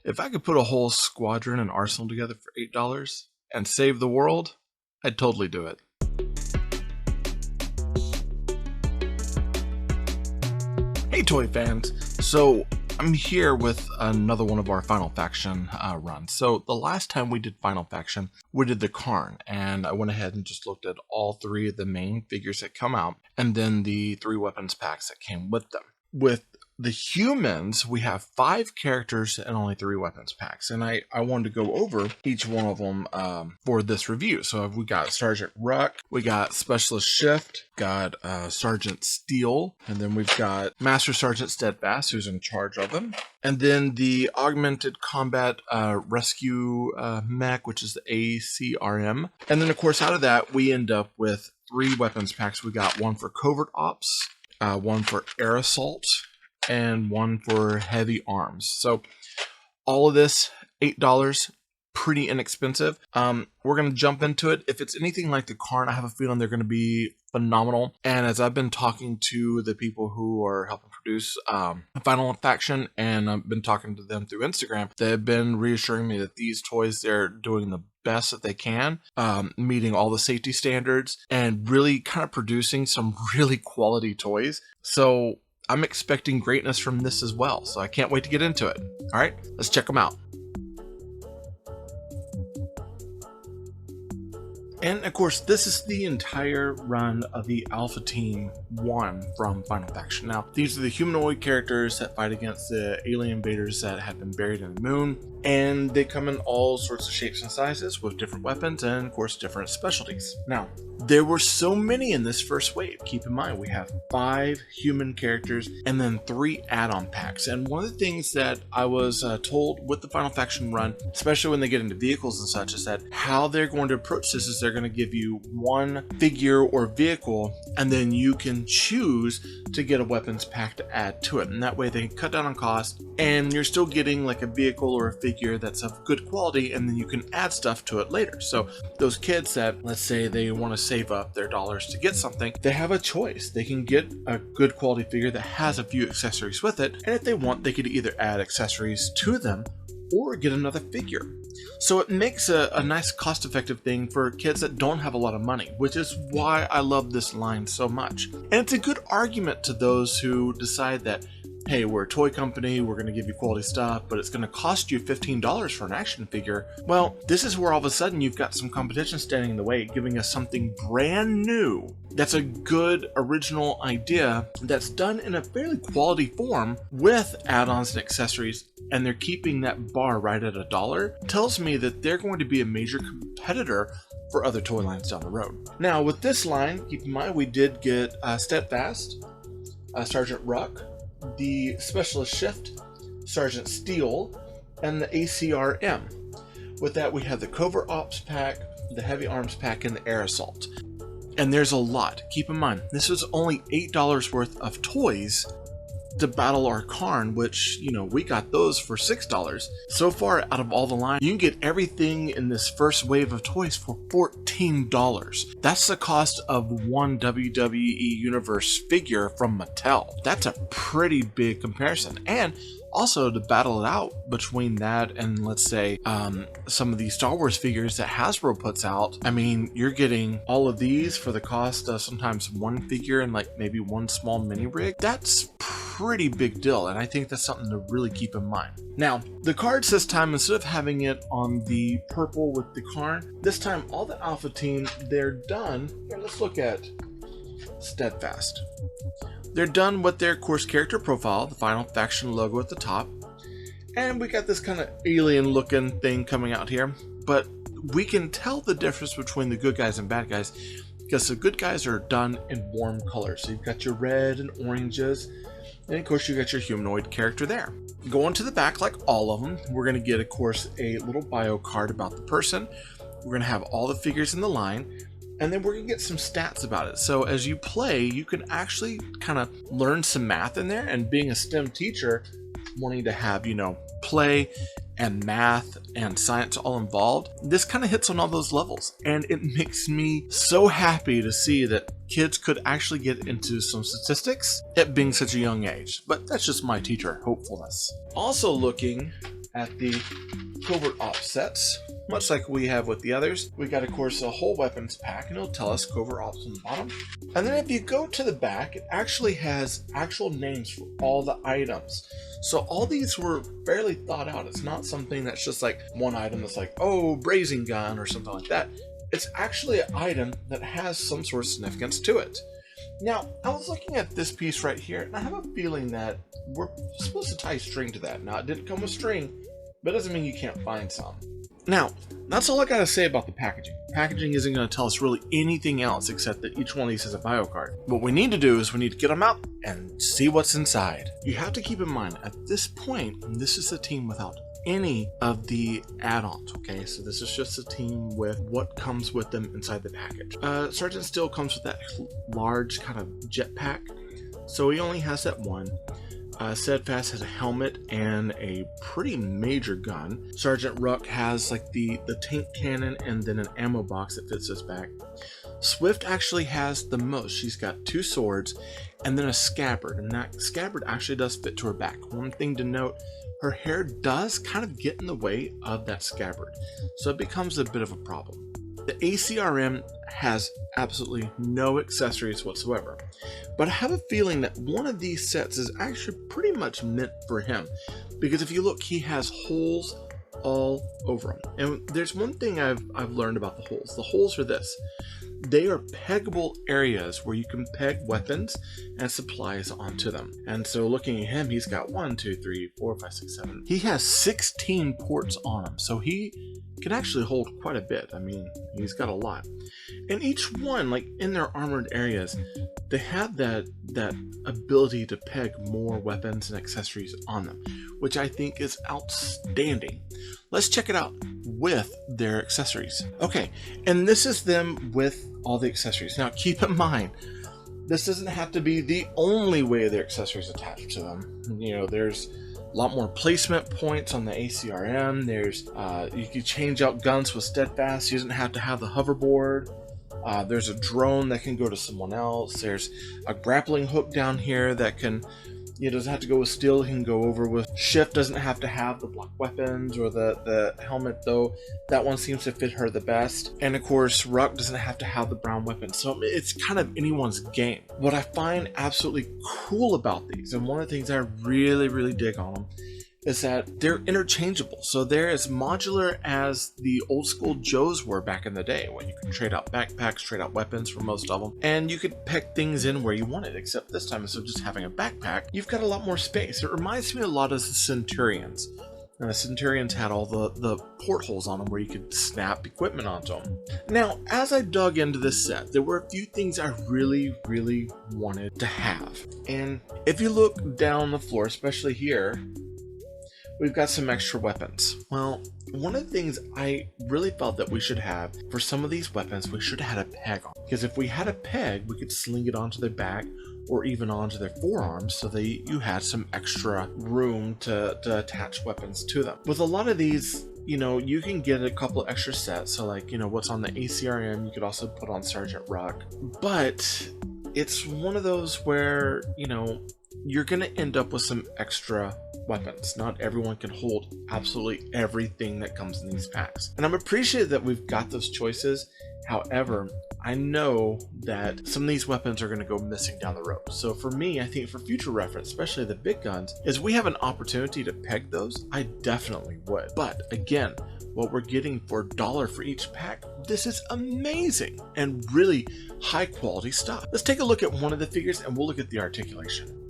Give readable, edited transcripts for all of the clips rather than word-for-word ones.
If I could put a whole squadron and arsenal together for $8 and save the world, I'd totally do it. Hey toy fans, so I'm here with another one of our Final Faction runs. So the last time we did Final Faction, we did the Karn, and I went ahead and just looked at all three of the main figures that come out, and then the 3 weapons packs that came with them. With the humans, we have 5 characters and only 3 weapons packs, and I wanted to go over each one of them for this review. So we got Sergeant Ruck, we got Specialist Shift, got Sergeant Steel, and then we've got Master Sergeant Steadfast, who's in charge of them, and then the Augmented Combat Rescue Mech, which is the ACRM, and then of course out of that we end up with 3 weapons packs. We got one for Covert Ops, one for Air Assault, and one for heavy arms. So all of this $8, pretty inexpensive. We're going to jump into it. If it's anything like the Karn, I have a feeling they're going to be phenomenal. And as I've been talking to the people who are helping produce Final Faction, and I've been talking to them through Instagram, they've been reassuring me that these toys, they're doing the best that they can, meeting all the safety standards and really kind of producing some really quality toys. So I'm expecting greatness from this as well, so I can't wait to get into it. All right, let's check them out. And of course, this is the entire run of the Alpha Team 1 from Final Faction. Now, these are the humanoid characters that fight against the alien invaders that have been buried in the moon, and they come in all sorts of shapes and sizes with different weapons and, of course, different specialties. Now, there were so many in this first wave. Keep in mind, we have 5 human characters and then 3 add-on packs. And one of the things that I was told with the Final Faction run, especially when they get into vehicles and such, is that how they're going to approach this is they're going to give you one figure or vehicle, and then you can choose to get a weapons pack to add to it. And that way they can cut down on cost, and you're still getting like a vehicle or a figure that's of good quality, and then you can add stuff to it later. So those kids that, let's say they want to save up their dollars to get something, they have a choice. They can get a good quality figure that has a few accessories with it, and if they want, they could either add accessories to them or get another figure. So it makes a nice cost-effective thing for kids that don't have a lot of money, which is why I love this line so much. And it's a good argument to those who decide that, hey, we're a toy company, we're going to give you quality stuff, but it's going to cost you $15 for an action figure. Well, this is where all of a sudden you've got some competition standing in the way, giving us something brand new that's a good original idea that's done in a fairly quality form with add-ons and accessories, and they're keeping that bar right at $1. Tells me that they're going to be a major competitor for other toy lines down the road. Now, with this line, keep in mind we did get Steadfast, Sergeant Ruck, the Specialist Shift, Sergeant Steel, and the ACRM. With that, we have the Covert Ops pack, the Heavy Arms pack, and the Air Assault. And there's a lot. Keep in mind, this is only $8 worth of toys to battle our Karn, which, you know, we got those for $6. So far, out of all the line, you can get everything in this first wave of toys for $14. That's the cost of one WWE Universe figure from Mattel. That's a pretty big comparison. And also to battle it out between that and, let's say, some of these Star Wars figures that Hasbro puts out, I mean, you're getting all of these for the cost of sometimes one figure and like maybe one small mini rig. That's pretty big deal, and I think that's something to really keep in mind. Now, the cards this time, instead of having it on the purple with the Karn, this time all the Alpha Team, they're done. Here, let's look at Steadfast. They're done with their course character profile, the Final Faction logo at the top, and we got this kind of alien looking thing coming out here, but we can tell the difference between the good guys and bad guys because the good guys are done in warm colors. So you've got your red and oranges, and of course you got your humanoid character there. Going to the back, like all of them, we're going to get, of course, a little bio card about the person. We're going to have all the figures in the line, and then we're going to get some stats about it. So as you play, you can actually kind of learn some math in there, and being a STEM teacher, wanting to have, you know, play and math and science all involved, this kind of hits on all those levels, and it makes me so happy to see that kids could actually get into some statistics at being such a young age. But that's just my teacher hopefulness. Also looking at the covert ops sets. Much like we have with the others, we got, of course, a whole weapons pack, and it'll tell us covert ops on the bottom. And then if you go to the back, it actually has actual names for all the items. So all these were fairly thought out. It's not something that's just like one item that's like, oh, brazing gun or something like that. It's actually an item that has some sort of significance to it. Now, I was looking at this piece right here, and I have a feeling that we're supposed to tie string to that. Now, it didn't come with string, but it doesn't mean you can't find some. Now, that's all I gotta say about the packaging. Packaging isn't gonna tell us really anything else except that each one of these has a bio card. What we need to do is we need to get them out and see what's inside. You have to keep in mind, at this point, this is the team without any of the add-ons, okay? So this is just a team with what comes with them inside the package. Sergeant Steele comes with that large kind of jetpack, so he only has that one. Steadfast has a helmet and a pretty major gun. Sergeant Ruck has like the tank cannon and then an ammo box that fits his back. Swift actually has the most. She's got 2 swords and then a scabbard, and that scabbard actually does fit to her back. One thing to note, her hair does kind of get in the way of that scabbard, so it becomes a bit of a problem. The ACRM has absolutely no accessories whatsoever, but I have a feeling that one of these sets is actually pretty much meant for him, because if you look, he has holes all over him. And there's one thing I've learned about the holes. The holes are this: they are peggable areas where you can peg weapons and supplies onto them. And so looking at him, he's got 1, 2, 3, 4, 5, 6, 7. He has 16 ports on him, so he can actually hold quite a bit. I mean, he's got a lot. And each one, like in their armored areas, they have that ability to peg more weapons and accessories on them, which I think is outstanding. Let's check it out with their accessories. Okay, and this is them with all the accessories. Now keep in mind, this doesn't have to be the only way their accessories attached to them. You know, there's a lot more placement points on the ACRM. There's you can change out guns with Steadfast. You doesn't have to have the hoverboard. There's a drone that can go to someone else. There's a grappling hook down here that can, you know, doesn't have to go with steel. He can go over with shift. Doesn't have to have the block weapons or the helmet, though. That one seems to fit her the best. And of course, Ruck doesn't have to have the brown weapon. So it's kind of anyone's game. What I find absolutely cool about these, and one of the things I really, really dig on them, is that they're interchangeable. So they're as modular as the old school Joes were back in the day, when you could trade out backpacks, trade out weapons for most of them, and you could peg things in where you wanted, except this time, instead of just having a backpack, you've got a lot more space. It reminds me a lot of the Centurions. And the Centurions had all the portholes on them where you could snap equipment onto them. Now, as I dug into this set, there were a few things I really, really wanted to have. And if you look down the floor, especially here, we've got some extra weapons. Well, one of the things I really felt that we should have for some of these weapons, we should have had a peg on. Because if we had a peg, we could sling it onto their back or even onto their forearms, so that you had some extra room to attach weapons to them. With a lot of these, you know, you can get a couple extra sets. So like, you know, what's on the ACRM, you could also put on Sergeant Ruck. But it's one of those where, you know, you're gonna end up with some extra weapons. Not everyone can hold absolutely everything that comes in these packs. And I'm appreciative that we've got those choices. However, I know that some of these weapons are going to go missing down the road. So for me, I think for future reference, especially the big guns, is we have an opportunity to peg those, I definitely would. But again, what we're getting for $1 for each pack, this is amazing and really high quality stuff. Let's take a look at one of the figures and we'll look at the articulation.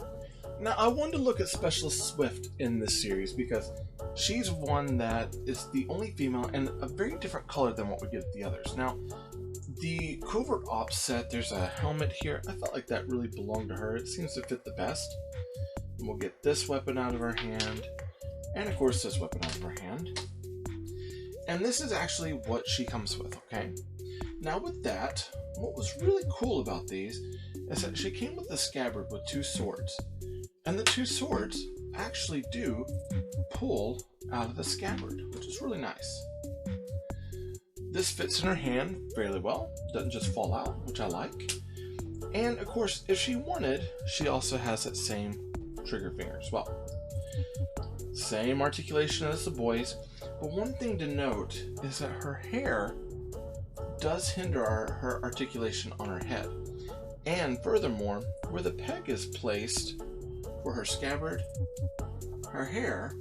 Now, I wanted to look at Specialist Swift in this series because she's one that is the only female and a very different color than what we get at the others. Now, the Covert Ops set, there's a helmet here. I felt like that really belonged to her. It seems to fit the best. And we'll get this weapon out of her hand, and of course this weapon out of her hand. And this is actually what she comes with, okay? Now with that, what was really cool about these is that she came with a scabbard with 2 swords. And the 2 swords actually do pull out of the scabbard, which is really nice. This fits in her hand fairly well, doesn't just fall out, which I like. And of course, if she wanted, she also has that same trigger finger as well. Same articulation as the boys, but one thing to note is that her hair does hinder her articulation on her head. And furthermore, where the peg is placed for her scabbard, her hair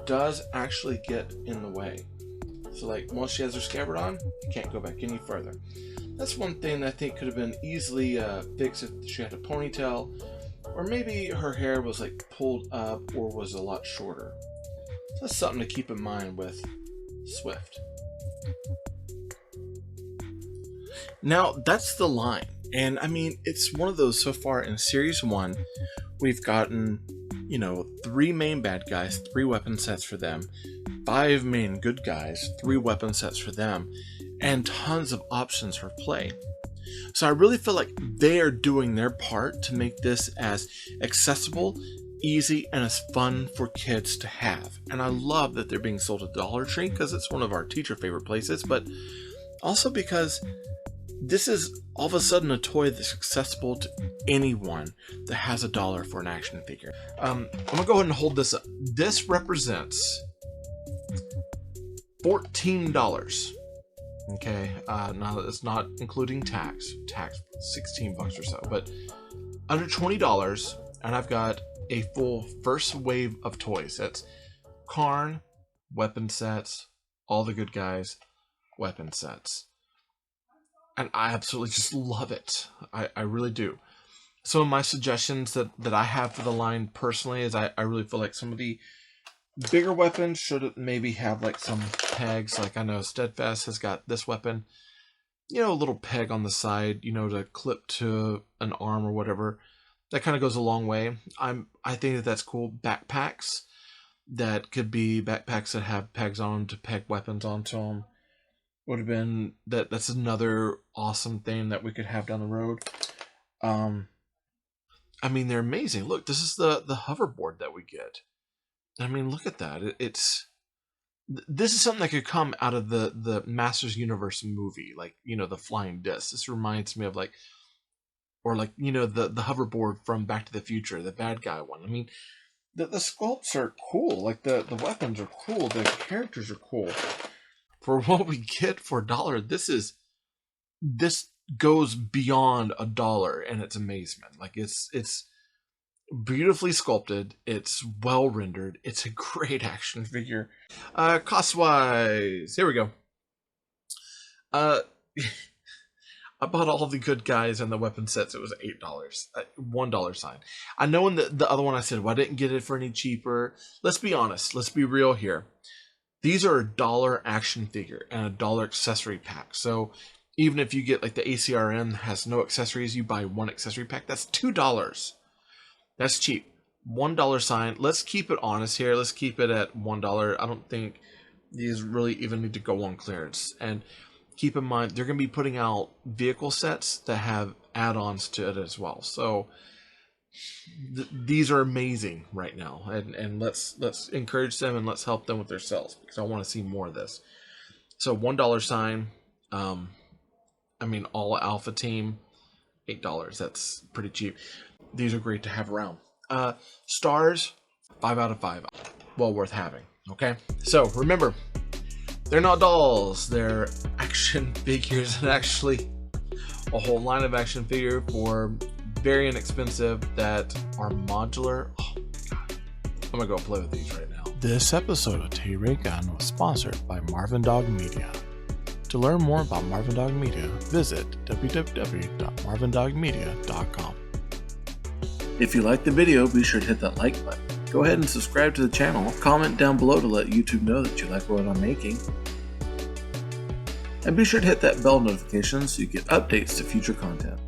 does actually get in the way. So like once she has her scabbard on, you can't go back any further. That's one thing I think could have been easily fixed if she had a ponytail, or maybe her hair was like pulled up or was a lot shorter. So that's something to keep in mind with Swift. Now that's the line, and I mean it's one of those so far in series 1 we've gotten, 3 main bad guys, 3 weapon sets for them, 5 main good guys, 3 weapon sets for them, and tons of options for play. So I really feel like they are doing their part to make this as accessible, easy, and as fun for kids to have. And I love that they're being sold at Dollar Tree because it's one of our teacher favorite places, but also because this is all of a sudden a toy that's accessible to anyone that has $1 for an action figure. I'm gonna go ahead and hold this up. This represents $14. Okay, now it's not including tax, $16 or so, but under $20, and I've got a full first wave of toys. That's Karn, weapon sets, all the good guys, weapon sets. And I absolutely just love it. I really do. Some of my suggestions that I have for the line personally is I really feel like some of the bigger weapons should maybe have like some pegs. Like I know Steadfast has got this weapon, a little peg on the side, to clip to an arm or whatever. That kind of goes a long way. I think that that's cool. Backpacks that could be backpacks that have pegs on them to peg weapons onto them. Would have been that's another awesome thing that we could have down the road. I mean, they're amazing. Look, this is the hoverboard that we get. I mean, look at that. This is something that could come out of the Masters Universe movie, like, the flying disc. This reminds me of the hoverboard from Back to the Future, the bad guy one. I mean, the sculpts are cool. Like the weapons are cool. The characters are cool. For what we get for $1, this goes beyond $1 and its amazement. Like it's beautifully sculpted, it's well rendered, it's a great action figure. Cost wise, here we go. I bought all the good guys and the weapon sets. It was $8, $1 sign. I know in the other one I said, well, I didn't get it for any cheaper. Let's be honest, let's be real here. These are $1 action figure and $1 accessory pack. So even if you get like the ACRN has no accessories, you buy 1 accessory pack, that's $2. That's cheap. $1 sign. Let's keep it honest here. Let's keep it at $1. I don't think these really even need to go on clearance. And keep in mind, they're going to be putting out vehicle sets that have add-ons to it as well. So these are amazing right now, and let's encourage them and let's help them with their sales, because I want to see more of this. So $1 sign. I mean, all Alpha Team, $8. That's pretty cheap. These are great to have around. Stars, 5 out of 5. Well worth having. Okay, so remember, they're not dolls, they're action figures, and actually a whole line of action figure for very inexpensive that are modular. Oh my god, I'm gonna go play with these right now. This episode of Tay Ray Gun was sponsored by Marvin Dog Media. To learn more about Marvin Dog Media, visit www.marvindogmedia.com. If you liked the video, be sure to hit that like button. Go ahead and subscribe to the channel. Comment down below to let YouTube know that you like what I'm making. And be sure to hit that bell notification so you get updates to future content.